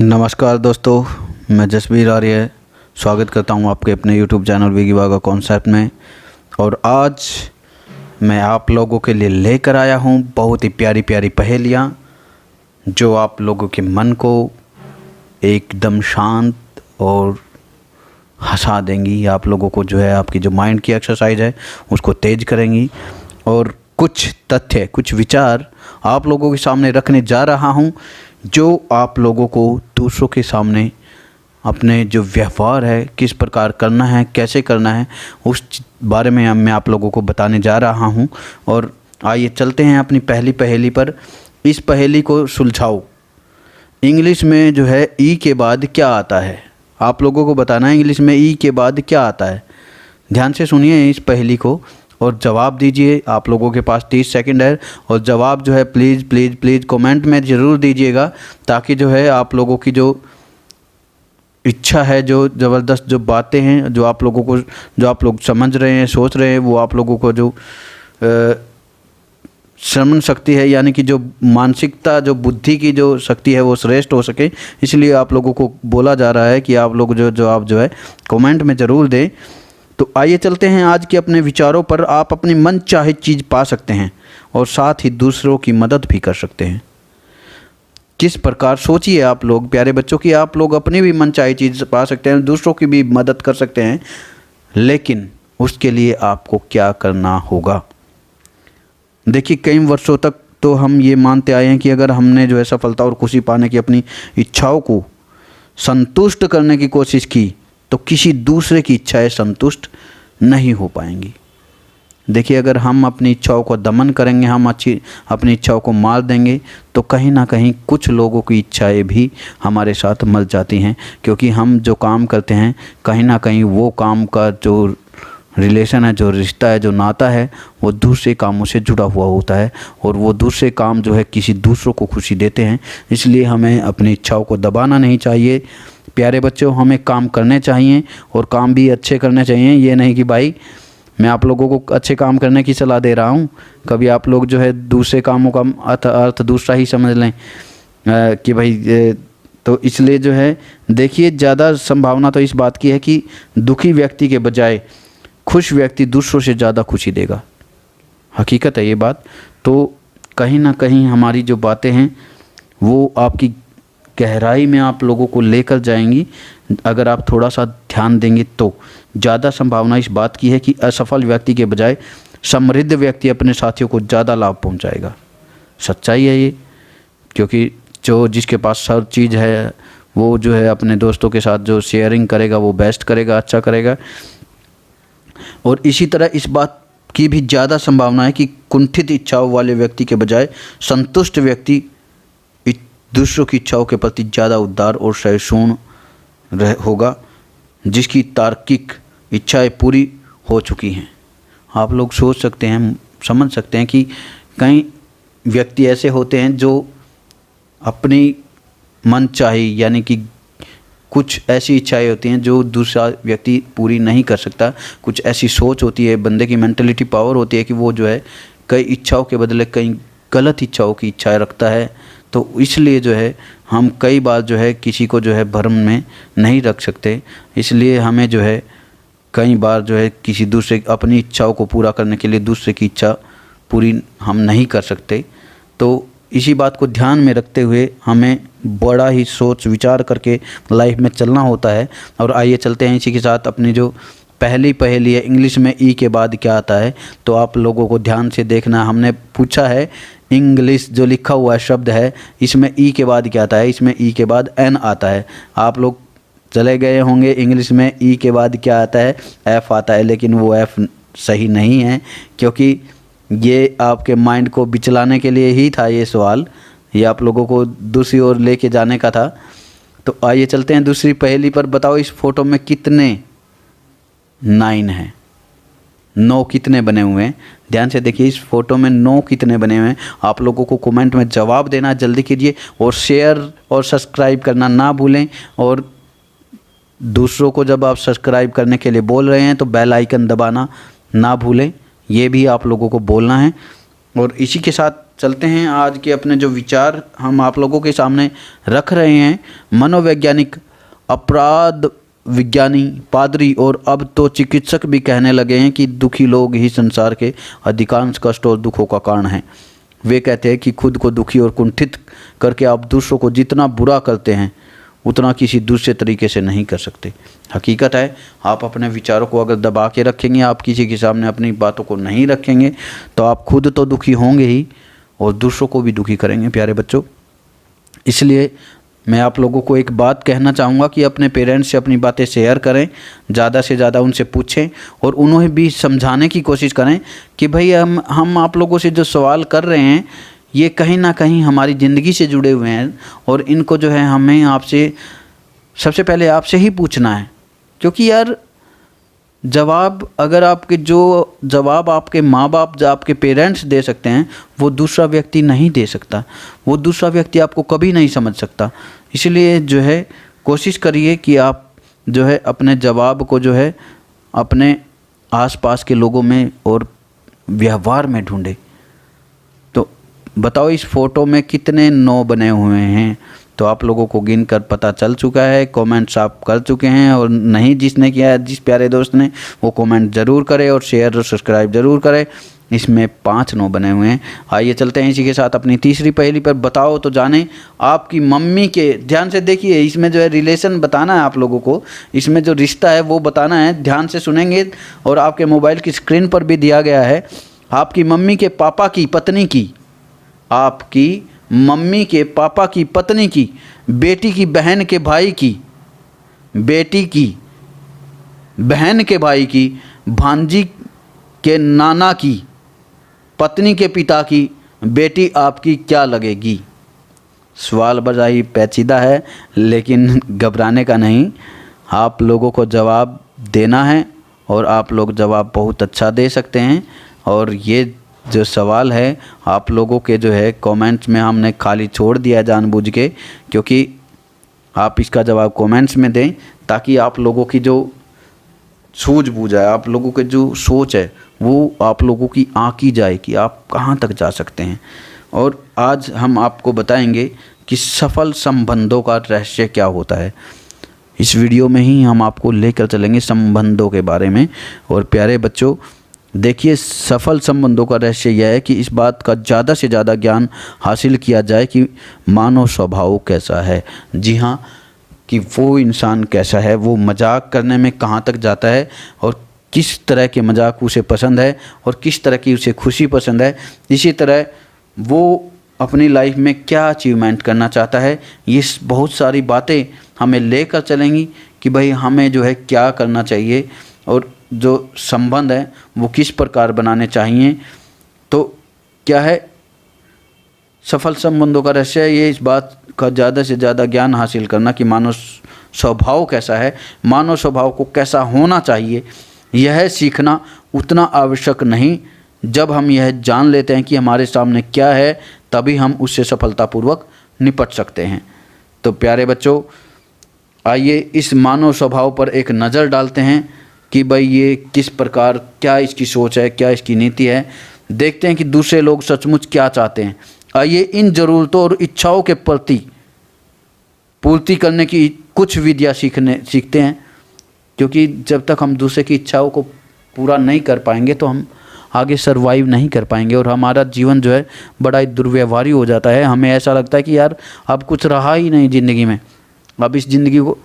नमस्कार दोस्तों, मैं जसबीर आर्य स्वागत करता हूं आपके अपने YouTube चैनल विगी वागा कॉन्सेप्ट में। और आज मैं आप लोगों के लिए लेकर आया हूं बहुत ही प्यारी प्यारी पहेलियां जो आप लोगों के मन को एकदम शांत और हंसा देंगी। आप लोगों को जो है आपकी जो माइंड की एक्सरसाइज है उसको तेज करेंगी। और कुछ तथ्य, कुछ विचार आप लोगों के सामने रखने जा रहा हूं जो आप लोगों को दूसरों के सामने अपने जो व्यवहार है किस प्रकार करना है, कैसे करना है, उस बारे में मैं आप लोगों को बताने जा रहा हूं। और आइए चलते हैं अपनी पहली पहेली पर। इस पहेली को सुलझाओ। इंग्लिश में जो है ई के बाद क्या आता है? आप लोगों को बताना है इंग्लिश में ई के बाद क्या आता है। ध्यान से सुनिए इस पहेली को और जवाब दीजिए। आप लोगों के पास 30 सेकंड है और जवाब जो है प्लीज़ प्लीज़ प्लीज़ कमेंट में ज़रूर दीजिएगा, ताकि जो है आप लोगों की जो इच्छा है, जो ज़बरदस्त जो बातें हैं, जो आप लोगों को, जो आप लोग समझ रहे हैं, सोच रहे हैं, वो आप लोगों को जो श्रवण शक्ति है, यानी कि जो मानसिकता, जो बुद्धि की जो शक्ति है वो श्रेष्ठ हो सके। इसलिए आप लोगों को बोला जा रहा है कि आप लोग जो जवाब जो है कमेंट में ज़रूर दें। तो आइए चलते हैं आज के अपने विचारों पर। आप अपनी मन चाहे चीज़ पा सकते हैं और साथ ही दूसरों की मदद भी कर सकते हैं। किस प्रकार, सोचिए आप लोग प्यारे बच्चों की, आप लोग अपनी भी मन चाहे चीज़ पा सकते हैं, दूसरों की भी मदद कर सकते हैं, लेकिन उसके लिए आपको क्या करना होगा। देखिए, कई वर्षों तक तो हम ये मानते आए हैं कि अगर हमने जो है सफलता और खुशी पाने की अपनी इच्छाओं को संतुष्ट करने की कोशिश की तो किसी दूसरे की इच्छाएं संतुष्ट नहीं हो पाएंगी। देखिए, अगर हम अपनी इच्छाओं को दमन करेंगे, हम अपनी इच्छाओं को मार देंगे, तो कहीं ना कहीं कुछ लोगों की इच्छाएं भी हमारे साथ मर जाती हैं, क्योंकि हम जो काम करते हैं कहीं ना कहीं वो काम का जो रिलेशन है, जो रिश्ता है, जो नाता है, वो दूसरे कामों से जुड़ा हुआ होता है और वो दूसरे काम जो है किसी दूसरों को खुशी देते हैं। इसलिए हमें अपनी इच्छाओं को दबाना नहीं चाहिए। प्यारे बच्चों, हमें काम करने चाहिए और काम भी अच्छे करने चाहिए। ये नहीं कि भाई मैं आप लोगों को अच्छे काम करने की सलाह दे रहा हूँ, कभी आप लोग जो है दूसरे कामों का अर्थ दूसरा ही समझ लें कि भाई तो इसलिए जो है देखिए, ज़्यादा संभावना तो इस बात की है कि दुखी व्यक्ति के बजाय खुश व्यक्ति दूसरों से ज़्यादा खुशी देगा। हकीकत है ये बात। तो कहीं ना कहीं हमारी जो बातें हैं वो आपकी गहराई में आप लोगों को लेकर जाएंगी। अगर आप थोड़ा सा ध्यान देंगे तो ज़्यादा संभावना इस बात की है कि असफल व्यक्ति के बजाय समृद्ध व्यक्ति अपने साथियों को ज़्यादा लाभ पहुंचाएगा। सच्चाई है ये, क्योंकि जो जिसके पास हर चीज़ है वो जो है अपने दोस्तों के साथ जो शेयरिंग करेगा वो बेस्ट करेगा, अच्छा करेगा। और इसी तरह इस बात की भी ज़्यादा संभावना है कि कुंठित इच्छाओं वाले व्यक्ति के बजाय संतुष्ट व्यक्ति दूसरों की इच्छाओं के प्रति ज़्यादा उदार और सहिष्णु होगा, जिसकी तार्किक इच्छाएं पूरी हो चुकी हैं। आप लोग सोच सकते हैं, समझ सकते हैं कि कई व्यक्ति ऐसे होते हैं जो अपनी मन चाही, यानी कि कुछ ऐसी इच्छाएं होती हैं जो दूसरा व्यक्ति पूरी नहीं कर सकता। कुछ ऐसी सोच होती है, बंदे की मेंटलिटी पावर होती है कि वो जो है कई इच्छाओं के बदले कई गलत इच्छाओं की इच्छाएं रखता है। तो इसलिए जो है हम कई बार जो है किसी को जो है भ्रम में नहीं रख सकते। इसलिए हमें जो है कई बार जो है किसी दूसरे अपनी इच्छाओं को पूरा करने के लिए दूसरे की इच्छा पूरी हम नहीं कर सकते। तो इसी बात को ध्यान में रखते हुए हमें बड़ा ही सोच विचार करके लाइफ में चलना होता है। और आइए चलते हैं इसी के साथ अपनी जो पहली पहेली है, इंग्लिश में ई के बाद क्या आता है। तो आप लोगों को ध्यान से देखना। हमने पूछा है इंग्लिश जो लिखा हुआ शब्द है इसमें ई के बाद क्या आता है। इसमें ई के बाद एन आता है। आप लोग चले गए होंगे इंग्लिश में ई के बाद क्या आता है, एफ आता है, लेकिन वो एफ सही नहीं है, क्योंकि ये आपके माइंड को बिचलाने के लिए ही था ये सवाल, ये आप लोगों को दूसरी ओर लेके जाने का था। तो आइए चलते हैं दूसरी पहेली पर। बताओ इस फोटो में कितने 9 हैं? 9 कितने बने हुए हैं? ध्यान से देखिए, इस फोटो में 9 कितने बने हुए हैं। आप लोगों को कमेंट में जवाब देना जल्दी कीजिए और शेयर और सब्सक्राइब करना ना भूलें। और दूसरों को जब आप सब्सक्राइब करने के लिए बोल रहे हैं तो बेल आइकन दबाना ना भूलें, ये भी आप लोगों को बोलना है। और इसी के साथ चलते हैं आज के अपने जो विचार हम आप लोगों के सामने रख रहे हैं। मनोवैज्ञानिक, अपराध विज्ञानी, पादरी और अब तो चिकित्सक भी कहने लगे हैं कि दुखी लोग ही संसार के अधिकांश कष्ट और दुखों का कारण हैं। वे कहते हैं कि खुद को दुखी और कुंठित करके आप दूसरों को जितना बुरा करते हैं उतना किसी दूसरे तरीके से नहीं कर सकते। हकीकत है, आप अपने विचारों को अगर दबा के रखेंगे, आप किसी के सामने अपनी बातों को नहीं रखेंगे, तो आप खुद तो दुखी होंगे ही और दूसरों को भी दुखी करेंगे प्यारे बच्चों। इसलिए मैं आप लोगों को एक बात कहना चाहूँगा कि अपने पेरेंट्स से अपनी बातें शेयर करें, ज़्यादा से ज़्यादा उनसे पूछें और उन्हें भी समझाने की कोशिश करें कि भाई हम आप लोगों से जो सवाल कर रहे हैं ये कहीं ना कहीं हमारी ज़िंदगी से जुड़े हुए हैं और इनको जो है हमें आपसे सबसे पहले आपसे ही पूछना है। क्योंकि यार जवाब अगर आपके जो जवाब आपके माँ बाप जो आपके पेरेंट्स दे सकते हैं वो दूसरा व्यक्ति नहीं दे सकता, वो दूसरा व्यक्ति आपको कभी नहीं समझ सकता। इसलिए जो है कोशिश करिए कि आप जो है अपने जवाब को जो है अपने आसपास के लोगों में और व्यवहार में ढूंढे। तो बताओ इस फ़ोटो में कितने 9 बने हुए हैं? तो आप लोगों को गिन कर पता चल चुका है, कमेंट्स आप कर चुके हैं और नहीं जिसने किया है, जिस प्यारे दोस्त ने, वो कमेंट ज़रूर करे और शेयर और सब्सक्राइब ज़रूर करे। इसमें 5 9 बने हुए हैं। आइए चलते हैं इसी के साथ अपनी तीसरी पहेली पर। बताओ तो जाने आपकी मम्मी के, ध्यान से देखिए, इसमें जो है रिलेशन बताना है आप लोगों को, इसमें जो रिश्ता है वो बताना है। ध्यान से सुनेंगे और आपके मोबाइल की स्क्रीन पर भी दिया गया है। आपकी मम्मी के पापा की पत्नी की, आपकी मम्मी के पापा की पत्नी की, बेटी की बहन के भाई की, बेटी की बहन के भाई की, भांजी के नाना की, पत्नी के पिता की, बेटी आपकी क्या लगेगी? सवाल बड़ा ही पेचीदा है लेकिन घबराने का नहीं, आप लोगों को जवाब देना है और आप लोग जवाब बहुत अच्छा दे सकते हैं। और ये जो सवाल है आप लोगों के जो है कमेंट्स में हमने खाली छोड़ दिया है जानबूझ के, क्योंकि आप इसका जवाब कमेंट्स में दें ताकि आप लोगों की जो सूझबूझ है, आप लोगों की जो सोच है वो आप लोगों की आंकी जाए कि आप कहाँ तक जा सकते हैं। और आज हम आपको बताएंगे कि सफल संबंधों का रहस्य क्या होता है। इस वीडियो में ही हम आपको लेकर चलेंगे संबंधों के बारे में। और प्यारे बच्चों देखिए, सफल संबंधों का रहस्य यह है कि इस बात का ज़्यादा से ज़्यादा ज्ञान हासिल किया जाए कि मानव स्वभाव कैसा है। जी हाँ, कि वो इंसान कैसा है, वो मजाक करने में कहाँ तक जाता है और किस तरह के मजाक उसे पसंद है और किस तरह की उसे खुशी पसंद है। इसी तरह वो अपनी लाइफ में क्या अचीवमेंट करना चाहता है। ये बहुत सारी बातें हमें लेकर चलेंगी कि भाई हमें जो है क्या करना चाहिए और जो संबंध है वो किस प्रकार बनाने चाहिए। तो क्या है सफल संबंधों का रहस्य? ये इस बात का ज़्यादा से ज़्यादा ज्ञान हासिल करना कि मानव स्वभाव कैसा है, मानव स्वभाव को कैसा होना चाहिए। यह सीखना उतना आवश्यक नहीं। जब हम यह जान लेते हैं कि हमारे सामने क्या है तभी हम उससे सफलतापूर्वक निपट सकते हैं। तो प्यारे बच्चों आइए इस मानव स्वभाव पर एक नज़र डालते हैं कि भाई ये किस प्रकार, क्या इसकी सोच है, क्या इसकी नीति है। देखते हैं कि दूसरे लोग सचमुच क्या चाहते हैं। आइए इन ज़रूरतों और इच्छाओं के प्रति पूर्ति करने की कुछ विधियाँ सीखते हैं। क्योंकि जब तक हम दूसरे की इच्छाओं को पूरा नहीं कर पाएंगे तो हम आगे सरवाइव नहीं कर पाएंगे और हमारा जीवन जो है बड़ा ही दुर्व्यवहारी हो जाता है। हमें ऐसा लगता है कि यार अब कुछ रहा ही नहीं ज़िंदगी में, अब इस ज़िंदगी को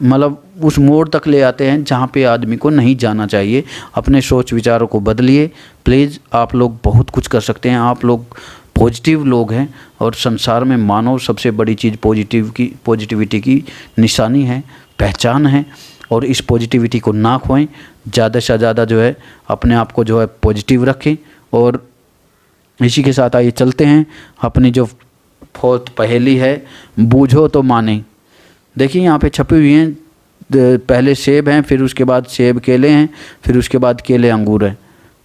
मतलब उस मोड़ तक ले आते हैं जहाँ पे आदमी को नहीं जाना चाहिए। अपने सोच विचारों को बदलिए प्लीज़। आप लोग बहुत कुछ कर सकते हैं, आप लोग पॉजिटिव लोग हैं और संसार में मानव सबसे बड़ी चीज़ पॉजिटिविटी की निशानी है, पहचान है। और इस पॉजिटिविटी को ना खोएं, ज़्यादा से ज़्यादा जो है अपने आप को जो है पॉजिटिव रखें। और इसी के साथ आइए चलते हैं अपनी जो 4th पहेली है, बूझो तो माने। देखिए यहाँ पे छपी हुई हैं, पहले सेब हैं, फिर उसके बाद सेब केले हैं, फिर उसके बाद केले अंगूर हैं,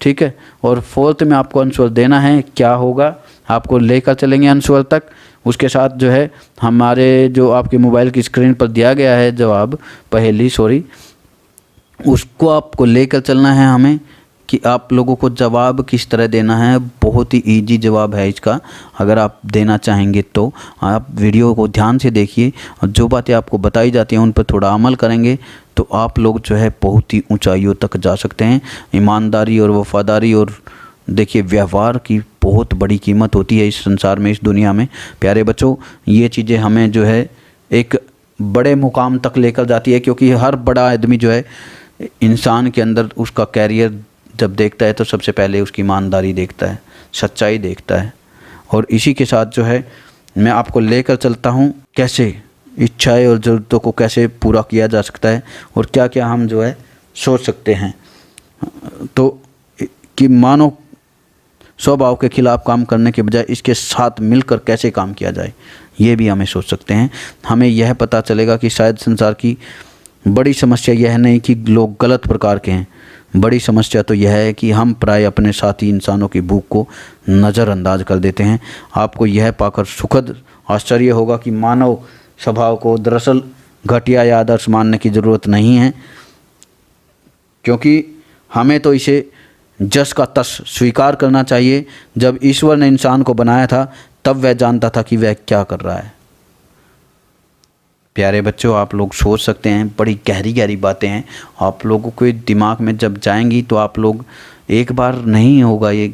ठीक है। और 4th में आपको आंसर देना है, क्या होगा आपको लेकर चलेंगे आंसर तक। उसके साथ जो है हमारे जो आपके मोबाइल की स्क्रीन पर दिया गया है जवाब, पहेली उसको आपको लेकर चलना है हमें कि आप लोगों को जवाब किस तरह देना है। बहुत ही इजी जवाब है इसका, अगर आप देना चाहेंगे तो आप वीडियो को ध्यान से देखिए और जो बातें आपको बताई जाती हैं उन पर थोड़ा अमल करेंगे तो आप लोग जो है बहुत ही ऊंचाइयों तक जा सकते हैं। ईमानदारी और वफादारी और देखिए व्यवहार की बहुत बड़ी कीमत होती है इस संसार में, इस दुनिया में। प्यारे बच्चों, ये चीज़ें हमें जो है एक बड़े मुकाम तक लेकर जाती है, क्योंकि हर बड़ा आदमी जो है इंसान के अंदर उसका कैरियर जब देखता है तो सबसे पहले उसकी ईमानदारी देखता है, सच्चाई देखता है। और इसी के साथ जो है मैं आपको लेकर चलता हूँ कैसे इच्छाएं और ज़रूरतों को कैसे पूरा किया जा सकता है और क्या क्या हम जो है सोच सकते हैं। तो कि मानो स्वभाव के खिलाफ काम करने के बजाय इसके साथ मिलकर कैसे काम किया जाए, ये भी हमें सोच सकते हैं। हमें यह पता चलेगा कि शायद संसार की बड़ी समस्या यह नहीं कि लोग गलत प्रकार के हैं, बड़ी समस्या तो यह है कि हम प्राय अपने साथी इंसानों की भूख को नज़रअंदाज कर देते हैं। आपको यह पाकर सुखद आश्चर्य होगा कि मानव स्वभाव को दरअसल घटिया या आदर्श मानने की ज़रूरत नहीं है, क्योंकि हमें तो इसे जस का तस स्वीकार करना चाहिए। जब ईश्वर ने इंसान को बनाया था तब वह जानता था कि वह क्या कर रहा है। प्यारे बच्चों, आप लोग सोच सकते हैं, बड़ी गहरी गहरी बातें हैं, आप लोगों के दिमाग में जब जाएंगी तो आप लोग एक बार नहीं होगा ये,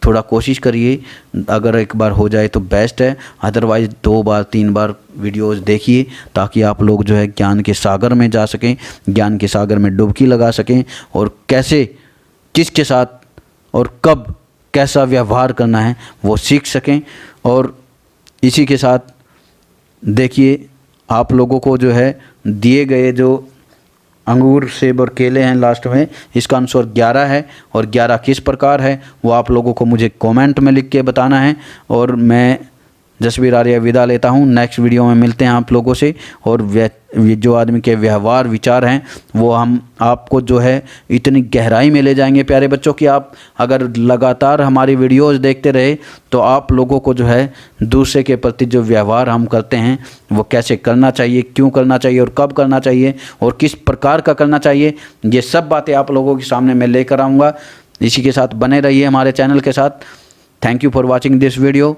थोड़ा कोशिश करिए। अगर एक बार हो जाए तो बेस्ट है, अदरवाइज़ 2 बार 3 बार वीडियोज़ देखिए ताकि आप लोग जो है ज्ञान के सागर में जा सकें, ज्ञान के सागर में डुबकी लगा सकें और कैसे किसके साथ और कब कैसा व्यवहार करना है वो सीख सकें। और इसी के साथ देखिए आप लोगों को जो है दिए गए जो अंगूर, सेब और केले हैं लास्ट में, इसका आंसर 11 है और 11 किस प्रकार है वो आप लोगों को मुझे कमेंट में लिख के बताना है। और मैं जसवीर आर्य विदा लेता हूँ, नेक्स्ट वीडियो में मिलते हैं आप लोगों से। और जो आदमी के व्यवहार विचार हैं वो हम आपको जो है इतनी गहराई में ले जाएंगे प्यारे बच्चों कि आप अगर लगातार हमारी वीडियोस देखते रहे तो आप लोगों को जो है दूसरे के प्रति जो व्यवहार हम करते हैं वो कैसे करना चाहिए, क्यों करना चाहिए और कब करना चाहिए और किस प्रकार का करना चाहिए, ये सब बातें आप लोगों के सामने मैं लेकर आऊँगा। इसी के साथ बने रहिए हमारे चैनल के साथ। Thank you for watching this video.